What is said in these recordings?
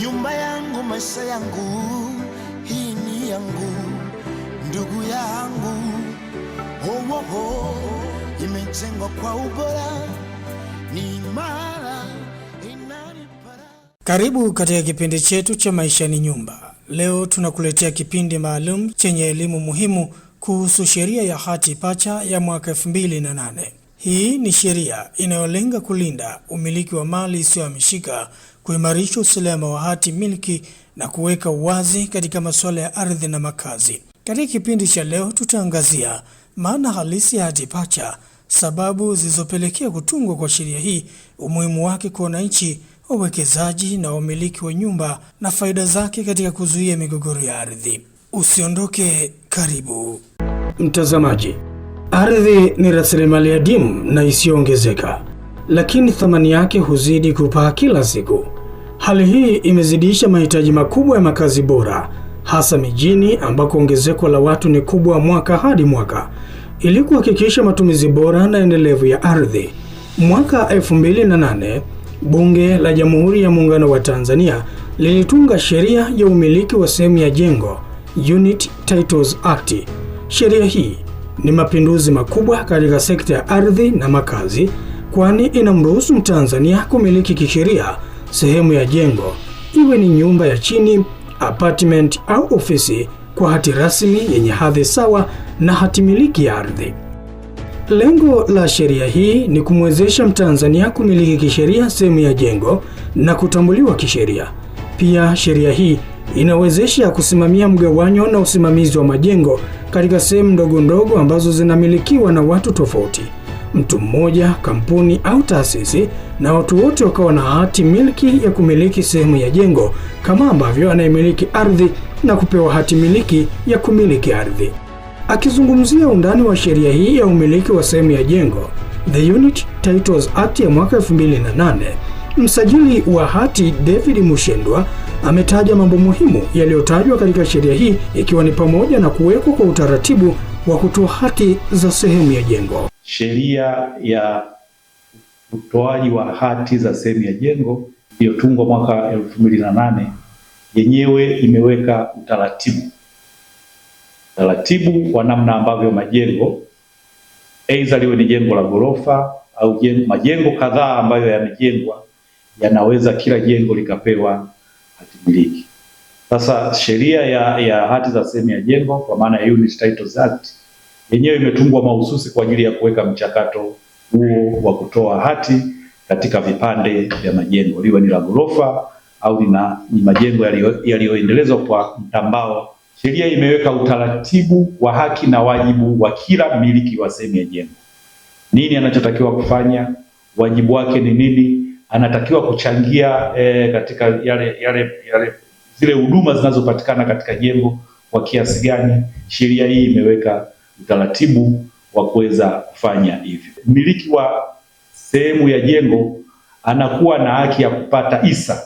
nyumba yangu, maisha yangu, hii ni yangu, ndugu yangu. Oh, oh, oh, imejengwa kwa ubora, ni imara, inanipara. Karibu katika kipindi chetu cha Maisha ni Nyumba. Leo tunakuletea kipindi maalum chenye elimu muhimu kuhusu sheria ya hati pacha ya mwaka 2008. Hii ni sheria inayolenga kulinda umiliki wa mali isiyohamishika, kuimarisha usalama wa hati miliki na kuweka uwazi katika masuala ya ardhi na makazi. Katika kipindi cha leo tutaangazia maana halisi ya hati pacha, sababu zilizopelekea kutungwa kwa sheria hii, umuhimu wake kwa wananchi, wawekezaji na wamiliki wa nyumba na faida zake katika kuzuia migogoro ya ardhi. Usiondoke, karibu. Mtazamaji, ardhi ni rasilimali adimu na isiyoongezeka, lakini thamani yake huzidi kupaa kila siku. Hali hii imezidisha mahitaji makubwa ya makazi bora, hasa mijini ambako ongezeko la watu ni kubwa mwaka hadi mwaka. Ili kuhakikisha matumizi bora na endelevu ya ardhi, mwaka 2008 Bunge la Jamhuri ya Muungano wa Tanzania lilitunga sheria ya umiliki wa sehemu ya jengo, Unit Titles Act. Sheria hii ni mapinduzi makubwa katika sekta ya ardhi na makazi, kwani inamruhusu Mtanzania kumiliki kisheria sehemu ya jengo, iwe ni nyumba ya chini, apartment au ofisi, kwa hati rasmi yenye hadhi sawa na hati miliki ya ardhi. Lengo la sheria hii ni kumwezesha Mtanzania kumiliki kisheria sehemu ya jengo na kutambuliwa kisheria. Pia sheria hii inawezesha kusimamia mgawanyo na usimamizi wa majengo katika sehemu ndogo ndogo ambazo zinamilikiwa na watu tofauti, mtu mmoja, kampuni au taasisi, na watu wote wakawa na hati miliki ya kumiliki sehemu ya jengo, kama ambavyo anayemiliki ardhi na kupewa hati miliki ya kumiliki ardhi. Akizungumzia undani wa sheria hii ya umiliki wa sehemu ya jengo, The Unit Titles Act ya mwaka 2008, msajili wa hati David Mushendwa ametaja mambo muhimu yaliyotajwa katika sheria hii, ikiwa ni pamoja na kuwekwa kwa utaratibu wa kutoa hati za sehemu ya jengo. Sheria ya utoaji wa hati za sehemu ya jengo iliyotungwa mwaka 2008 yenyewe imeweka utaratibu wa namna ambavyo majengo, aidha liwe ni jengo la ghorofa au majengo kadhaa ambayo yamejengwa, yanaweza kila jengo likapewa hati miliki. Sasa sheria ya hati za sehemu ya jengo kwa maana ya Unit Titles Act yenyewe imetungwa mahususi kwa ajili ya kuweka mchakato huo wa kutoa hati katika vipande vya majengo, liwe ni la ghorofa au ni majengo yaliyoendelezwa kwa mtambao. Sheria imeweka utaratibu wa haki na wajibu wa kila mmiliki wa sehemu ya jengo. Nini anachotakiwa kufanya? Wajibu wake ni nini? Anatakiwa kuchangia katika zile huduma zinazopatikana katika jengo kwa kiasi gani? Sheria hii imeweka utaratibu wa kuweza kufanya hivyo. Mmiliki wa sehemu ya jengo anakuwa na haki ya kupata hisa,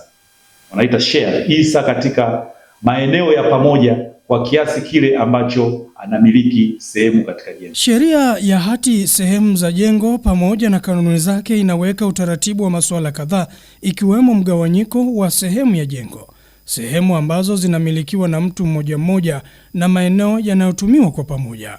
wanaita share, hisa katika maeneo ya pamoja kwa kiasi kile ambacho anamiliki sehemu katika jengo. Sheria ya hati sehemu za jengo pamoja na kanuni zake inaweka utaratibu wa masuala kadhaa, ikiwemo mgawanyiko wa sehemu ya jengo, sehemu ambazo zinamilikiwa na mtu mmoja mmoja na maeneo yanayotumiwa kwa pamoja.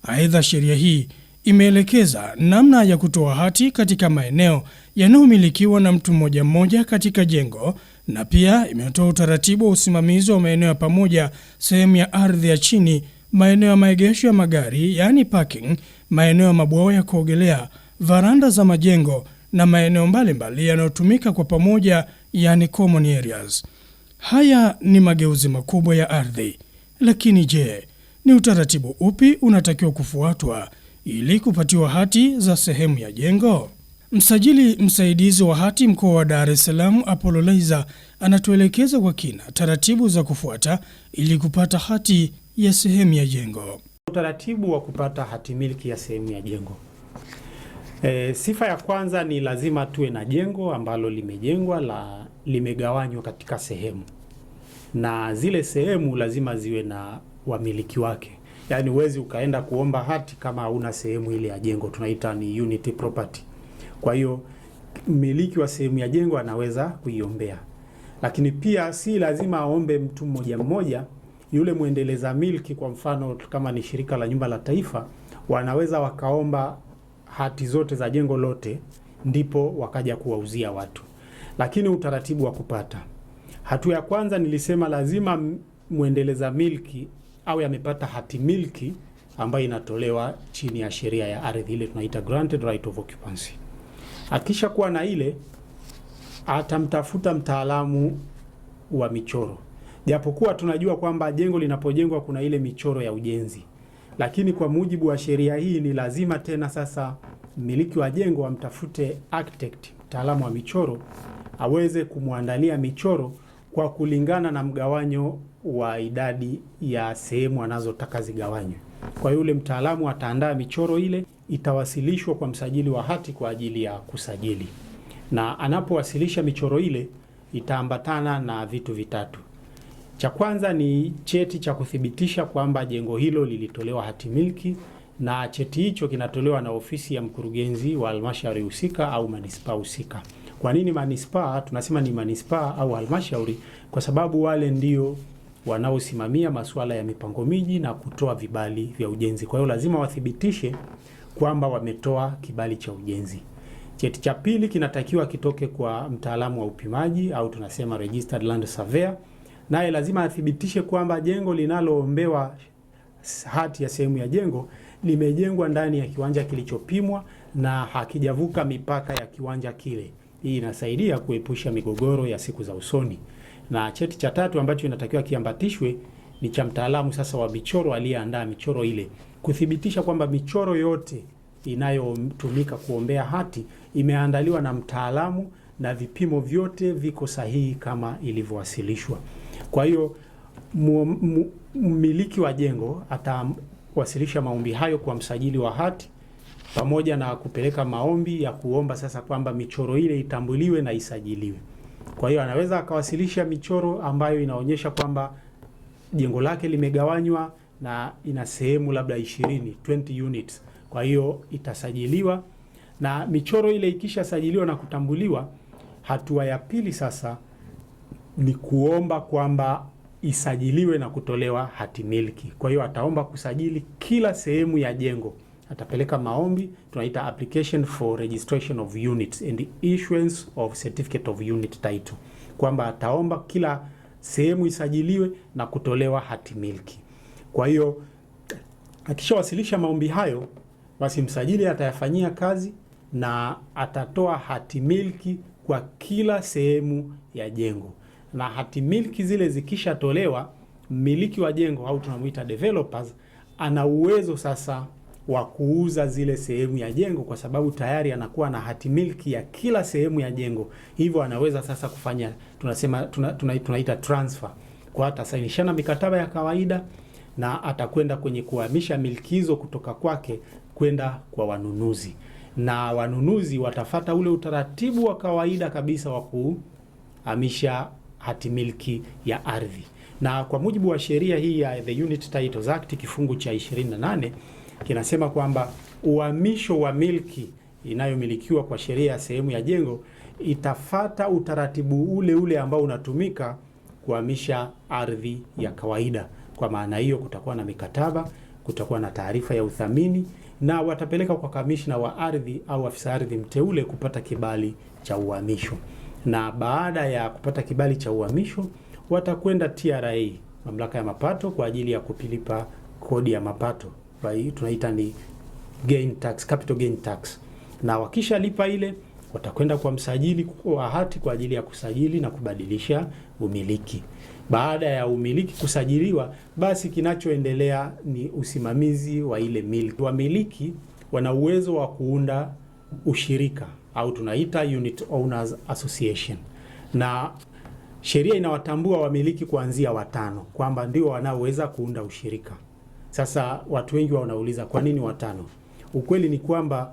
Aidha, sheria hii imeelekeza namna ya kutoa hati katika maeneo yanayomilikiwa na mtu mmoja mmoja katika jengo, na pia imetoa utaratibu wa usimamizi wa maeneo ya pamoja, sehemu ya ardhi ya chini, maeneo ya maegesho ya magari yani parking, maeneo ya mabwawa ya kuogelea, varanda za majengo na maeneo mbalimbali yanayotumika kwa pamoja yani common areas. Haya ni mageuzi makubwa ya ardhi. Lakini je, ni utaratibu upi unatakiwa kufuatwa ili kupatiwa hati za sehemu ya jengo? Msajili msaidizi wa hati mkoa wa Dar es Salaam, Apollo Laizer, anatuelekeza kwa kina taratibu za kufuata ili kupata hati ya sehemu ya jengo. Utaratibu wa kupata hati miliki ya sehemu ya jengo. Sifa ya kwanza ni lazima tuwe na jengo ambalo limejengwa limegawanywa katika sehemu, na zile sehemu lazima ziwe na wamiliki wake. Yaani huwezi ukaenda kuomba hati kama hauna sehemu ile ya jengo, tunaita ni unity property. Kwa hiyo mmiliki wa sehemu ya jengo anaweza kuiombea. Lakini pia si lazima aombe mtu mmoja mmoja. Yule mwendeleza milki, kwa mfano kama ni shirika la nyumba la taifa, wanaweza wakaomba hati zote za jengo lote, ndipo wakaja kuwauzia watu. Lakini utaratibu wa kupata, hatua ya kwanza nilisema lazima mwendeleza milki awe amepata hati milki ambayo inatolewa chini ya sheria ya ardhi, ile tunaita granted right of occupancy. Akisha kuwa na ile, atamtafuta mtaalamu wa michoro. Japokuwa tunajua kwamba jengo linapojengwa kuna ile michoro ya ujenzi, lakini kwa mujibu wa sheria hii ni lazima tena sasa mmiliki wa jengo amtafute architect, mtaalamu wa michoro, aweze kumwandalia michoro kwa kulingana na mgawanyo wa idadi ya sehemu anazotaka zigawanywe. Kwa hiyo yule mtaalamu ataandaa michoro ile, itawasilishwa kwa msajili wa hati kwa ajili ya kusajili. Na anapowasilisha michoro ile itaambatana na vitu vitatu. Cha kwanza ni cheti cha kuthibitisha kwamba jengo hilo lilitolewa hati miliki, na cheti hicho kinatolewa na ofisi ya mkurugenzi wa halmashauri husika au manispaa husika. Kwa nini manispaa? Tunasema ni manispaa au halmashauri kwa sababu wale ndio wanaosimamia masuala ya mipango miji na kutoa vibali vya ujenzi. Kwa hiyo lazima wathibitishe kwamba wametoa kibali cha ujenzi. Cheti cha pili kinatakiwa kitoke kwa mtaalamu wa upimaji au tunasema registered land surveyor, naye lazima athibitishe kwamba jengo linaloombewa hati ya sehemu ya jengo limejengwa ndani ya kiwanja kilichopimwa na hakijavuka mipaka ya kiwanja kile. Hii inasaidia kuepusha migogoro ya siku za usoni. Na cheti cha tatu ambacho inatakiwa kiambatishwe ni cha mtaalamu sasa wa michoro aliyeandaa michoro ile, kuthibitisha kwamba michoro yote inayotumika kuombea hati imeandaliwa na mtaalamu na vipimo vyote viko sahihi kama ilivyowasilishwa. Kwa hiyo mmiliki wa jengo atawasilisha maombi hayo kwa msajili wa hati pamoja na kupeleka maombi ya kuomba sasa kwamba michoro ile itambuliwe na isajiliwe. Kwa hiyo anaweza akawasilisha michoro ambayo inaonyesha kwamba jengo lake limegawanywa na ina sehemu labda 20 units. Kwa hiyo itasajiliwa, na michoro ile ikisha sajiliwa na kutambuliwa, hatua ya pili sasa ni kuomba kwamba isajiliwe na kutolewa hati miliki. Kwa hiyo ataomba kusajili kila sehemu ya jengo. Atapeleka maombi, tunaita application for registration of units and issuance of certificate of unit title, kwamba ataomba kila sehemu isajiliwe na kutolewa hati miliki. Kwa hiyo akishawasilisha maombi hayo, basi msajili atayafanyia kazi na atatoa hati miliki kwa kila sehemu ya jengo. Na hati miliki zile zikishatolewa, mmiliki wa jengo au tunamuita developers ana uwezo sasa wa kuuza zile sehemu ya jengo, kwa sababu tayari anakuwa na hati miliki ya kila sehemu ya jengo. Hivyo anaweza sasa kufanya tunaita transfer, kwa atasainishana mikataba ya kawaida na atakwenda kwenye kuhamisha miliki hizo kutoka kwake kwenda kwa wanunuzi, na wanunuzi watafata ule utaratibu wa kawaida kabisa wa kuhamisha hati miliki ya ardhi. Na kwa mujibu wa sheria hii ya The Unit Titles Act kifungu cha 28 kinasema kwamba uhamisho wa milki inayomilikiwa kwa sheria ya sehemu ya jengo itafata utaratibu ule ule ambao unatumika kuhamisha ardhi ya kawaida. Kwa maana hiyo kutakuwa na mikataba, kutakuwa na taarifa ya uthamini, na watapeleka kwa kamishna wa ardhi au afisa ardhi mteule kupata kibali cha uhamisho. Na baada ya kupata kibali cha uhamisho, watakwenda TRA, mamlaka ya mapato, kwa ajili ya kupilipa kodi ya mapato. Kwa hiyo tunaita ni gain tax, capital gain tax. Na wakisha lipa ile, watakwenda kwa msajili wa hati kwa ajili ya kusajili na kubadilisha umiliki. Baada ya umiliki kusajiliwa, basi kinachoendelea ni usimamizi wa ile miliki. Wamiliki wana uwezo wa kuunda ushirika au tunaita Unit Owners Association, na sheria inawatambua wamiliki kuanzia 5 kwamba ndio wanaoweza kuunda ushirika. Sasa watu wengi wanauliza kwa nini 5? Ukweli ni kwamba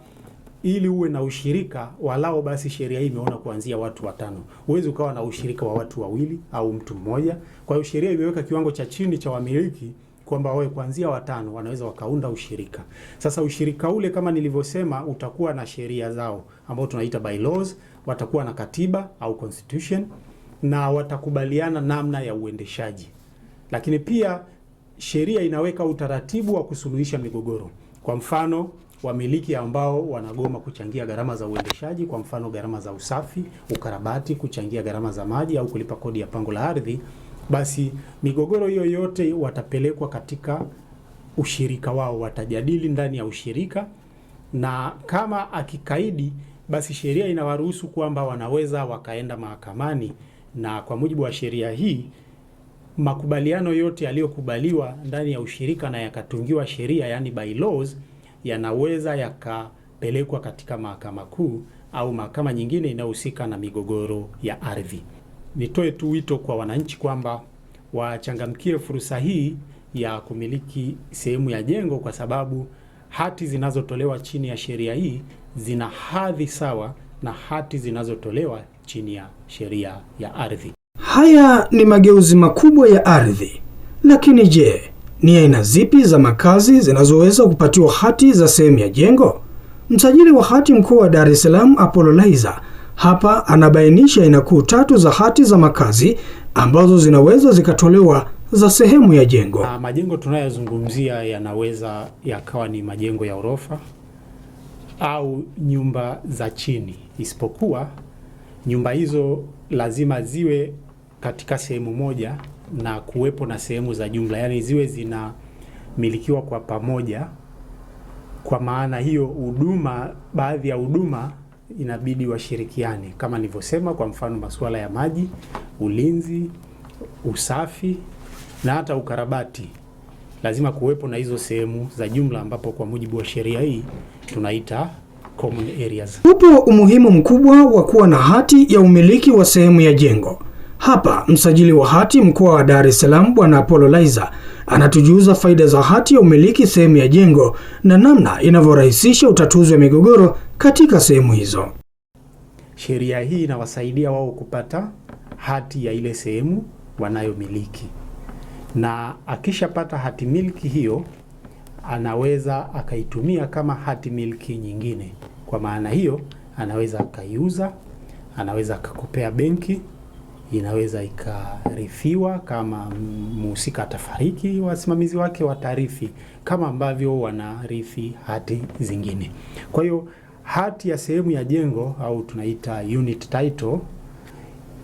ili uwe na ushirika walao, basi sheria hii imeona kuanzia watu 5. Uwezi ukawa na ushirika wa watu 2 au mtu mmoja. Kwa hiyo sheria imeweka kiwango cha chini cha wamiliki kwamba wawe kuanzia 5 wanaweza wakaunda ushirika. Sasa ushirika ule kama nilivyosema utakuwa na sheria zao ambao tunaita bylaws, watakuwa na katiba au constitution, na watakubaliana namna ya uendeshaji. Lakini pia sheria inaweka utaratibu wa kusuluhisha migogoro. Kwa mfano, wamiliki ambao wanagoma kuchangia gharama za uendeshaji, kwa mfano gharama za usafi, ukarabati, kuchangia gharama za maji au kulipa kodi ya pango la ardhi, basi migogoro hiyo yote watapelekwa katika ushirika wao, watajadili ndani ya ushirika, na kama akikaidi, basi sheria inawaruhusu kwamba wanaweza wakaenda mahakamani, na kwa mujibu wa sheria hii makubaliano yote yaliyokubaliwa ndani ya ushirika na yakatungiwa sheria, yani bylaws, yanaweza yakapelekwa katika mahakama kuu au mahakama nyingine inayohusika na migogoro ya ardhi. Nitoe tu wito kwa wananchi kwamba wachangamkie fursa hii ya kumiliki sehemu ya jengo, kwa sababu hati zinazotolewa chini ya sheria hii zina hadhi sawa na hati zinazotolewa chini ya sheria ya ardhi. Haya ni mageuzi makubwa ya ardhi. Lakini je, ni aina zipi za makazi zinazoweza kupatiwa hati za sehemu ya jengo? Msajili wa hati mkuu wa Dar es Salaam Apollo Laizer hapa anabainisha aina kuu 3 za hati za makazi ambazo zinaweza zikatolewa za sehemu ya jengo. Majengo tunayozungumzia yanaweza yakawa ni majengo ya orofa au nyumba za chini, isipokuwa nyumba hizo lazima ziwe katika sehemu moja na kuwepo na sehemu za jumla, yani ziwe zinamilikiwa kwa pamoja. Kwa maana hiyo baadhi ya huduma inabidi washirikiane, kama nilivyosema, kwa mfano masuala ya maji, ulinzi, usafi na hata ukarabati. Lazima kuwepo na hizo sehemu za jumla, ambapo kwa mujibu wa sheria hii tunaita common areas. Upo umuhimu mkubwa wa kuwa na hati ya umiliki wa sehemu ya jengo. Hapa msajili wa hati mkoa wa Dar es Salaam Bwana Apollo Laizer anatujuza faida za hati ya umiliki sehemu ya jengo na namna inavyorahisisha utatuzi wa migogoro katika sehemu hizo. Sheria hii inawasaidia wao kupata hati ya ile sehemu wanayomiliki, na akishapata hati miliki hiyo anaweza akaitumia kama hati miliki nyingine. Kwa maana hiyo anaweza akaiuza, anaweza akakopea benki, inaweza ikarithiwa kama mhusika atafariki, wasimamizi wake watarithi kama ambavyo wanarithi hati zingine. Kwa hiyo hati ya sehemu ya jengo au tunaita unit title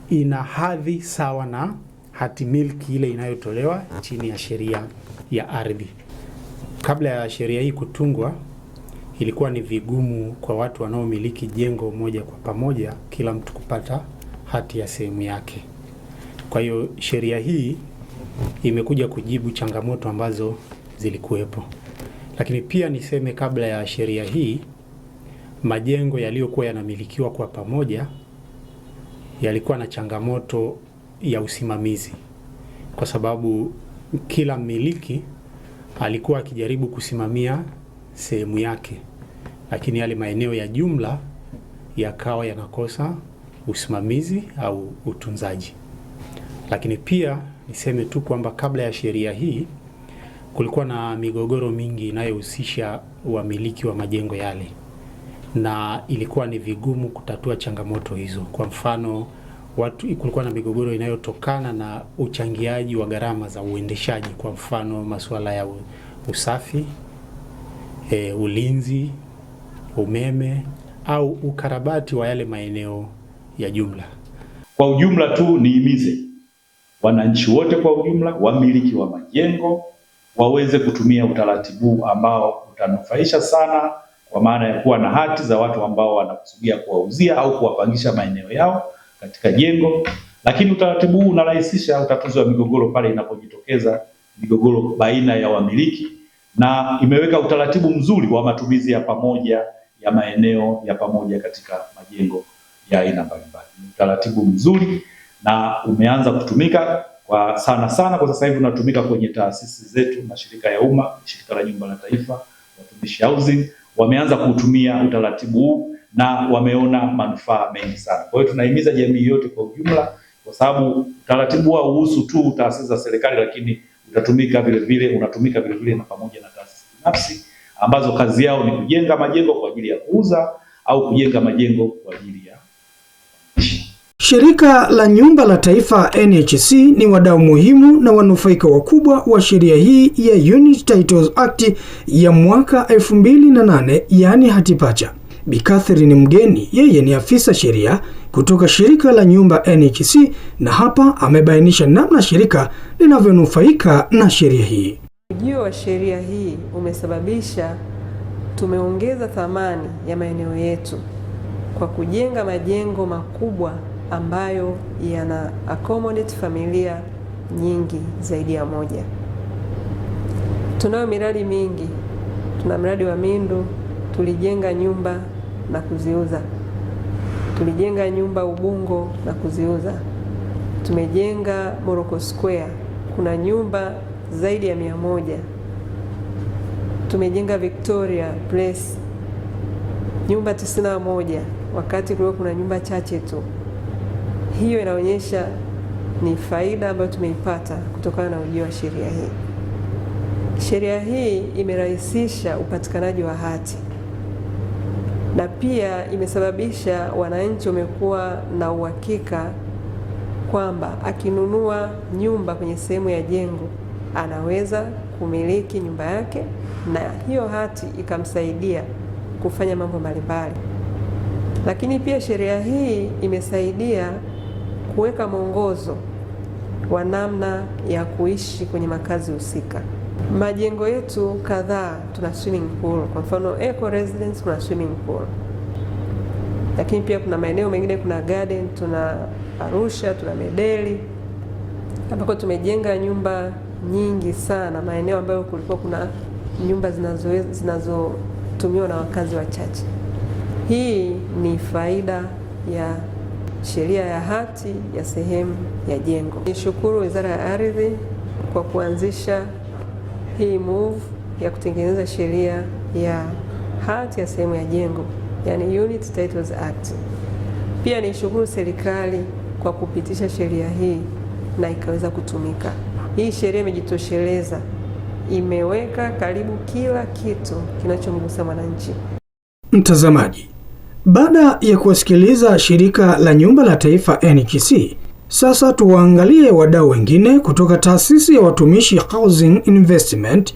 ina hadhi sawa na hati miliki ile inayotolewa chini ya sheria ya ardhi. Kabla ya sheria hii kutungwa, ilikuwa ni vigumu kwa watu wanaomiliki jengo moja kwa pamoja kila mtu kupata hati ya sehemu yake. Kwa hiyo sheria hii imekuja kujibu changamoto ambazo zilikuwepo. Lakini pia niseme, kabla ya sheria hii, majengo yaliyokuwa yanamilikiwa kwa pamoja yalikuwa na changamoto ya usimamizi, kwa sababu kila mmiliki alikuwa akijaribu kusimamia sehemu yake, lakini yale maeneo ya jumla yakawa yanakosa usimamizi au utunzaji. Lakini pia niseme tu kwamba kabla ya sheria hii kulikuwa na migogoro mingi inayohusisha wamiliki wa majengo yale, na ilikuwa ni vigumu kutatua changamoto hizo. Kwa mfano, kulikuwa na migogoro inayotokana na uchangiaji wa gharama za uendeshaji, kwa mfano masuala ya usafi, ulinzi, umeme au ukarabati wa yale maeneo ya jumla. Kwa ujumla tu niimize wananchi wote kwa ujumla, wamiliki wa majengo waweze kutumia utaratibu ambao utanufaisha sana, kwa maana ya kuwa na hati za watu ambao wanakusudia kuwauzia au kuwapangisha maeneo yao katika jengo. Lakini utaratibu huu unarahisisha utatuzi wa migogoro pale inapojitokeza migogoro baina ya wamiliki, na imeweka utaratibu mzuri wa matumizi ya pamoja ya maeneo ya pamoja katika majengo ya aina mbalimbali. Utaratibu mzuri na umeanza kutumika kwa sana kwa sasa hivi unatumika kwenye taasisi zetu, mashirika ya umma, shirika la nyumba la taifa, watumishi housing wameanza kutumia utaratibu huu na wameona manufaa mengi sana. Kwa hiyo tunahimiza jamii yote kwa ujumla, kwa sababu utaratibu huu huhusu tu taasisi za serikali, lakini unatumika vile vile na pamoja na taasisi binafsi ambazo kazi yao ni kujenga majengo kwa ajili ya kuuza au kujenga majengo kwa ajili ya Shirika la Nyumba la Taifa NHC ni wadau muhimu na wanufaika wakubwa wa sheria hii ya Unique Titles Act ya mwaka 2008, yaani hati pacha. Bi Catherine Mgeni, yeye ni afisa sheria kutoka shirika la nyumba NHC, na hapa amebainisha namna shirika linavyonufaika na sheria hii. Ujio wa sheria hii umesababisha tumeongeza thamani ya maeneo yetu kwa kujenga majengo makubwa ambayo yana accommodate familia nyingi zaidi ya moja. Tunayo miradi mingi. Tuna mradi wa Mindu, tulijenga nyumba na kuziuza. Tulijenga nyumba Ubungo na kuziuza. Tumejenga Morocco Square, kuna nyumba zaidi ya 100. Tumejenga Victoria Place, nyumba 91 wakati kulikuwa kuna nyumba chache tu. Hiyo inaonyesha ni faida ambayo tumeipata kutokana na ujio wa sheria hii. Sheria hii imerahisisha upatikanaji wa hati na pia imesababisha wananchi wamekuwa na uhakika kwamba akinunua nyumba kwenye sehemu ya jengo anaweza kumiliki nyumba yake, na hiyo hati ikamsaidia kufanya mambo mbalimbali. Lakini pia sheria hii imesaidia kuweka mwongozo wa namna ya kuishi kwenye makazi husika. Majengo yetu kadhaa tuna swimming pool. Kwa mfano Eco Residence kuna swimming pool. Lakini pia kuna maeneo mengine kuna garden, tuna Arusha, tuna Medeli, ambako tumejenga nyumba nyingi sana, maeneo ambayo kulikuwa kuna nyumba zinazotumiwa na wakazi wachache. Hii ni faida ya sheria ya hati ya sehemu ya jengo. Nishukuru Wizara ya Ardhi kwa kuanzisha hii move ya kutengeneza sheria ya hati ya sehemu ya jengo, yani Unique Titles Act. Pia nishukuru serikali kwa kupitisha sheria hii na ikaweza kutumika. Hii sheria imejitosheleza, imeweka karibu kila kitu kinachomgusa mwananchi. Mtazamaji, baada ya kuwasikiliza shirika la nyumba la taifa NHC, sasa tuwaangalie wadau wengine kutoka taasisi ya watumishi Housing Investment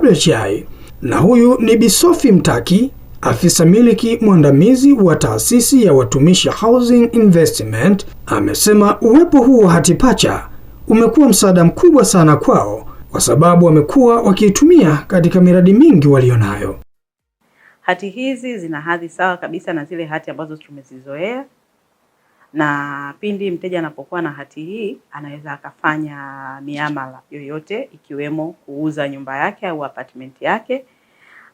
WHI, na huyu ni Bi Sophie Mtaki, afisa miliki mwandamizi wa taasisi ya watumishi Housing Investment. Amesema uwepo huu wa hati pacha umekuwa msaada mkubwa sana kwao, kwa sababu wamekuwa wakiitumia katika miradi mingi walionayo. Hati hizi zina hadhi sawa kabisa na zile hati ambazo tumezizoea, na pindi mteja anapokuwa na hati hii anaweza akafanya miamala yoyote, ikiwemo kuuza nyumba yake au apartment yake.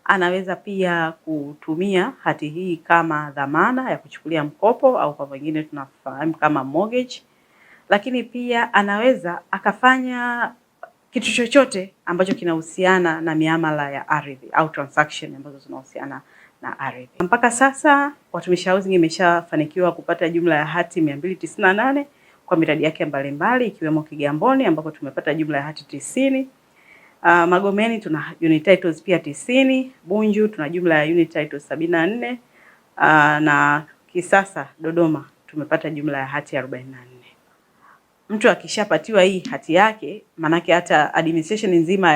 Anaweza pia kutumia hati hii kama dhamana ya kuchukulia mkopo au kwa wengine tunafahamu kama mortgage. Lakini pia anaweza akafanya kitu chochote ambacho kinahusiana na miamala ya ardhi au transaction ambazo zinahusiana na ardhi. Mpaka sasa Watumishi Housing imeshafanikiwa kupata jumla ya hati 298 kwa miradi yake mbalimbali, ikiwemo Kigamboni ambako tumepata jumla ya hati 90. Magomeni tuna unit titles pia 90, Bunju tuna jumla ya unit titles 74, na Kisasa Dodoma tumepata jumla ya hati 44. Mtu akishapatiwa hii hati yake, manake hata administration nzima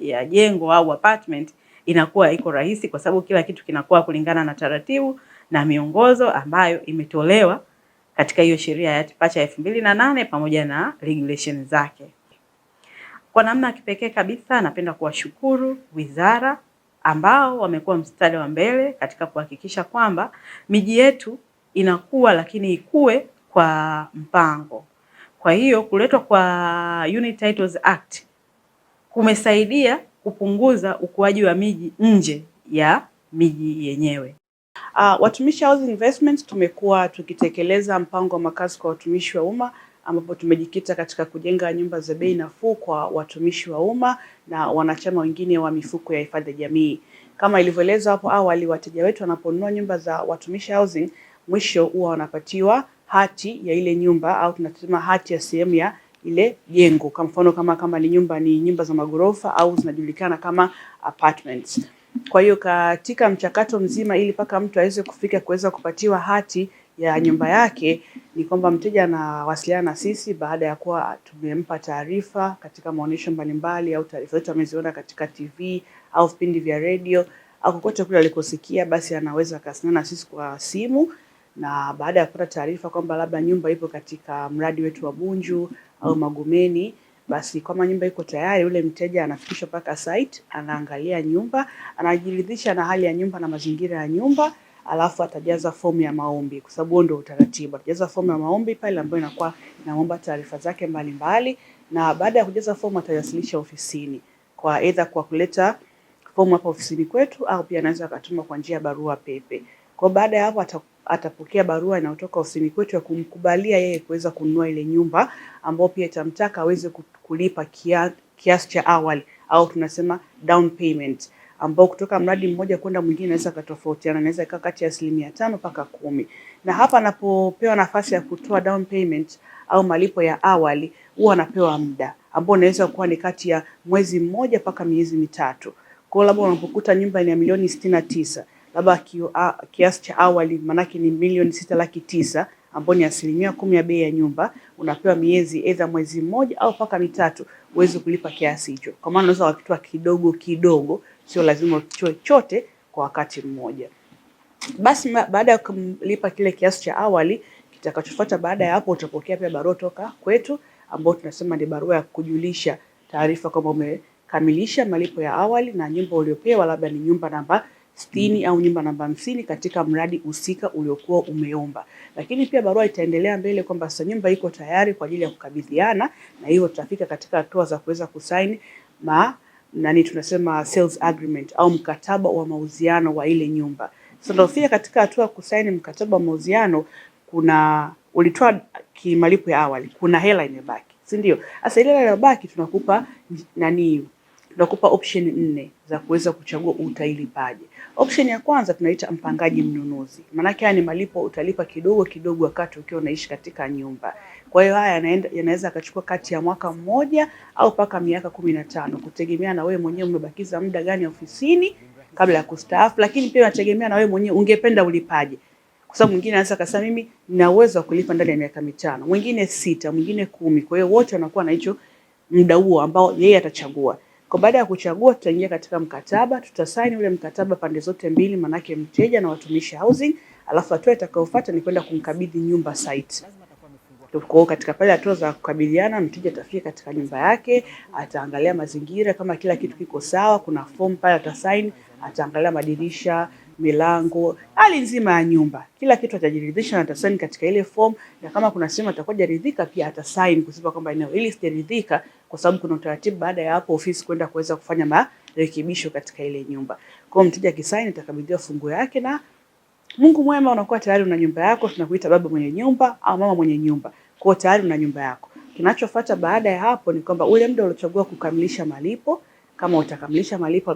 ya jengo au apartment inakuwa iko rahisi, kwa sababu kila kitu kinakuwa kulingana na taratibu na miongozo ambayo imetolewa katika hiyo sheria ya hati pacha 2008 pamoja na regulation zake. Kwa namna ya kipekee kabisa napenda kuwashukuru wizara ambao wamekuwa mstari wa mbele katika kuhakikisha kwamba miji yetu inakuwa, lakini ikue kwa mpango. Kwa hiyo kuletwa kwa Unique Titles Act kumesaidia kupunguza ukuaji wa miji nje ya miji yenyewe. Watumishi Housing Investment tumekuwa tukitekeleza mpango wa makazi kwa watumishi wa umma, ambapo tumejikita katika kujenga nyumba za bei nafuu kwa watumishi wa umma na wanachama wengine wa mifuko ya hifadhi ya jamii. Kama ilivyoelezwa hapo awali, wateja wetu wanaponunua nyumba za Watumishi Housing, mwisho huwa wanapatiwa hati ya ile nyumba, au tunasema hati ya sehemu ya ile jengo. Kwa mfano kama ni nyumba za magorofa au zinajulikana kama apartments. Kwa hiyo katika mchakato mzima, ili paka mtu aweze kufika kuweza kupatiwa hati ya nyumba yake ni kwamba mteja anawasiliana na sisi baada ya kuwa tumempa taarifa katika maonyesho mbalimbali au taarifa zetu ameziona katika TV au vipindi vya radio au kokote kule alikosikia, basi anaweza akasiliana na sisi kwa simu. Na baada ya kupata taarifa kwamba labda nyumba ipo katika mradi wetu wa Bunju au Magomeni, basi kama nyumba iko tayari, yule mteja anafikishwa mpaka site, anaangalia nyumba, anajiridhisha na hali ya nyumba na mazingira ya nyumba, alafu atajaza fomu ya maombi, kwa sababu ndio utaratibu. Atajaza fomu ya maombi pale ambayo inakuwa inaomba taarifa zake mbalimbali, na baada ya kujaza fomu atawasilisha ofisini, kwa either kwa kuleta fomu hapa ofisini kwetu au pia anaweza akatuma kwa njia ya barua pepe. Kwa baada ya hapo atapokea barua inayotoka ofisini kwetu ya kumkubalia yeye kuweza kununua ile nyumba, ambao pia itamtaka aweze kulipa kiasi cha awali au tunasema down payment, ambao kutoka mradi mmoja kwenda mwingine inaweza kutofautiana, inaweza ikawa kati ya 5% mpaka 10%. Na hapa anapopewa nafasi ya kutoa down payment au malipo ya awali, huwa anapewa muda ambao unaweza kuwa ni kati ya mwezi mmoja mpaka miezi mitatu. Kwa labda unapokuta nyumba ni ya milioni 69, labda kiasi cha awali manake ni milioni 6,900,000 ambao ni 10% ya bei ya nyumba, unapewa miezi either mwezi mmoja au mpaka mitatu uweze kulipa kiasi hicho. Kwa maana unaweza wakitoa kidogo kidogo, sio lazima utoe chote kwa wakati mmoja. Basi baada ya kulipa kile kiasi cha awali, kitakachofuata baada ya hapo utapokea pia barua toka kwetu ambao tunasema ni barua ya kujulisha taarifa kama umekamilisha malipo ya awali na nyumba uliopewa labda ni nyumba namba 60 au nyumba namba 50 katika mradi husika uliokuwa umeomba. Lakini pia barua itaendelea mbele kwamba sasa nyumba iko tayari kwa ajili ya kukabidhiana, na hiyo tutafika katika hatua za kuweza kusaini tunasema sales agreement au mkataba wa mauziano wa ile nyumba. Sasa ndio fika katika hatua kusaini mkataba wa mauziano, kuna ulitoa kimalipo ya awali, kuna hela imebaki, si ndio? Sasa ile hela iliyobaki tunakupa option 4 za kuweza kuchagua utailipaje. Option ya kwanza tunaita mpangaji mnunuzi. Maana yake ni malipo utalipa kidogo kidogo wakati ukiwa unaishi katika nyumba. Kwa hiyo haya yanaweza akachukua kati ya mwaka mmoja au mpaka miaka 15 kutegemea na wewe mwenyewe umebakiza muda gani ofisini kabla ya kustaafu, lakini pia inategemea na wewe mwenyewe ungependa ulipaje. Kwa sababu mwingine anaweza kusema mimi nina uwezo wa kulipa ndani ya miaka 5, mwingine 6, mwingine 10. Kwa hiyo wote wanakuwa na hicho muda huo ambao yeye atachagua. Kwa baada ya kuchagua tutaingia katika mkataba, tutasaini ule mkataba pande zote mbili, manake mteja na watumishi housing, alafu hatua itakayofuata ni kwenda kumkabidhi nyumba site. Kwa katika pale hatua za kukabiliana, mteja atafika katika nyumba yake, ataangalia mazingira kama kila kitu kiko sawa, kuna form pale atasaini, ataangalia madirisha, milango, hali nzima ya nyumba. Kila kitu atajiridhisha na atasaini katika ile form, na kama kuna sema atakuwa jaridhika pia atasaini kusema kwamba eneo hili sijaridhika, kwa sababu kuna utaratibu baada ya hapo ofisi kwenda kuweza kufanya marekebisho katika ile nyumba. Kwa mteja kisaini atakabidhiwa funguo yake, na Mungu mwema unakuwa tayari una nyumba yako. Tunakuita baba mwenye nyumba au mama mwenye nyumba. Kwa tayari una nyumba yako. Kinachofuata baada ya hapo ni kwamba ule muda uliochagua kukamilisha malipo, kama utakamilisha malipo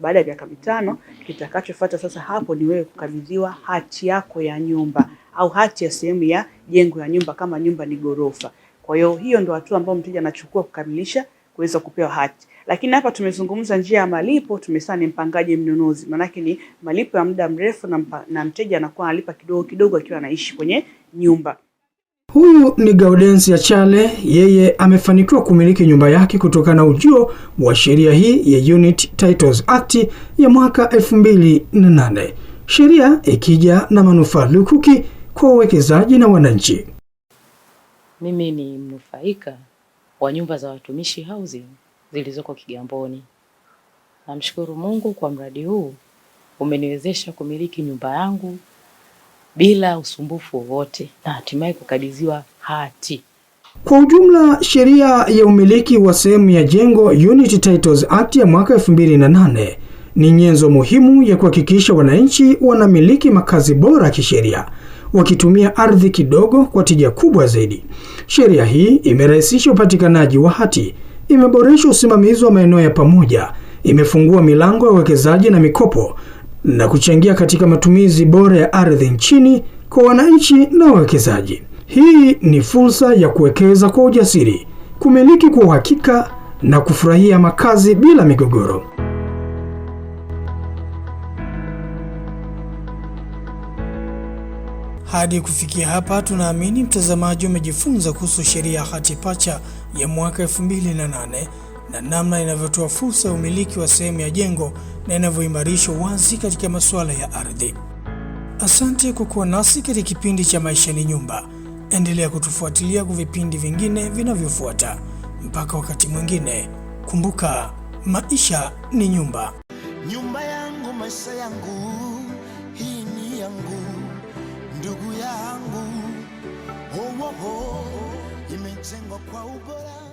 baada ya miaka 5, kitakachofuata sasa hapo ni wewe kukabidhiwa hati yako ya nyumba au hati ya sehemu ya jengo ya nyumba kama nyumba ni gorofa. Kwa hiyo ndio hatua ambayo mteja anachukua kukamilisha kuweza kupewa hati. Lakini hapa tumezungumza njia ya malipo, tumesema ni mpangaji mnunuzi. Maana yake ni malipo ya muda mrefu na mteja anakuwa analipa kidogo kidogo akiwa anaishi kwenye nyumba. Huyu ni Gaudensia Chale, yeye amefanikiwa kumiliki nyumba yake kutokana na ujio wa sheria hii ya Unit Titles Act ya mwaka 2008. Sheria ikija na manufaa lukuki kwa wawekezaji na wananchi. Mimi ni mnufaika wa nyumba za watumishi housing zilizoko Kigamboni. Namshukuru Mungu kwa mradi huu umeniwezesha kumiliki nyumba yangu bila usumbufu wowote na hatimaye kukabidhiwa hati. Kwa ujumla, sheria ya umiliki wa sehemu ya jengo Unit Titles Act ya mwaka 2008 ni nyenzo muhimu ya kuhakikisha wananchi wanamiliki makazi bora kisheria, wakitumia ardhi kidogo kwa tija kubwa zaidi. Sheria hii imerahisisha upatikanaji wa hati, imeboresha usimamizi wa maeneo ya pamoja, imefungua milango ya uwekezaji na mikopo na kuchangia katika matumizi bora ya ardhi nchini kwa wananchi na wawekezaji. Hii ni fursa ya kuwekeza kwa ujasiri, kumiliki kwa uhakika na kufurahia makazi bila migogoro. Hadi kufikia hapa, tunaamini mtazamaji umejifunza kuhusu sheria ya hati pacha ya mwaka 2008 na namna inavyotoa fursa ya umiliki wa sehemu ya jengo na inavyoimarisha uwazi katika masuala ya ardhi. Asante kwa kuwa nasi katika kipindi cha Maisha ni Nyumba. Endelea kutufuatilia kwa vipindi vingine vinavyofuata. Mpaka wakati mwingine, kumbuka, maisha ni nyumba. Nyumba yangu, maisha yangu, hii ni yangu, ndugu yangu, imejengwa kwa ubora.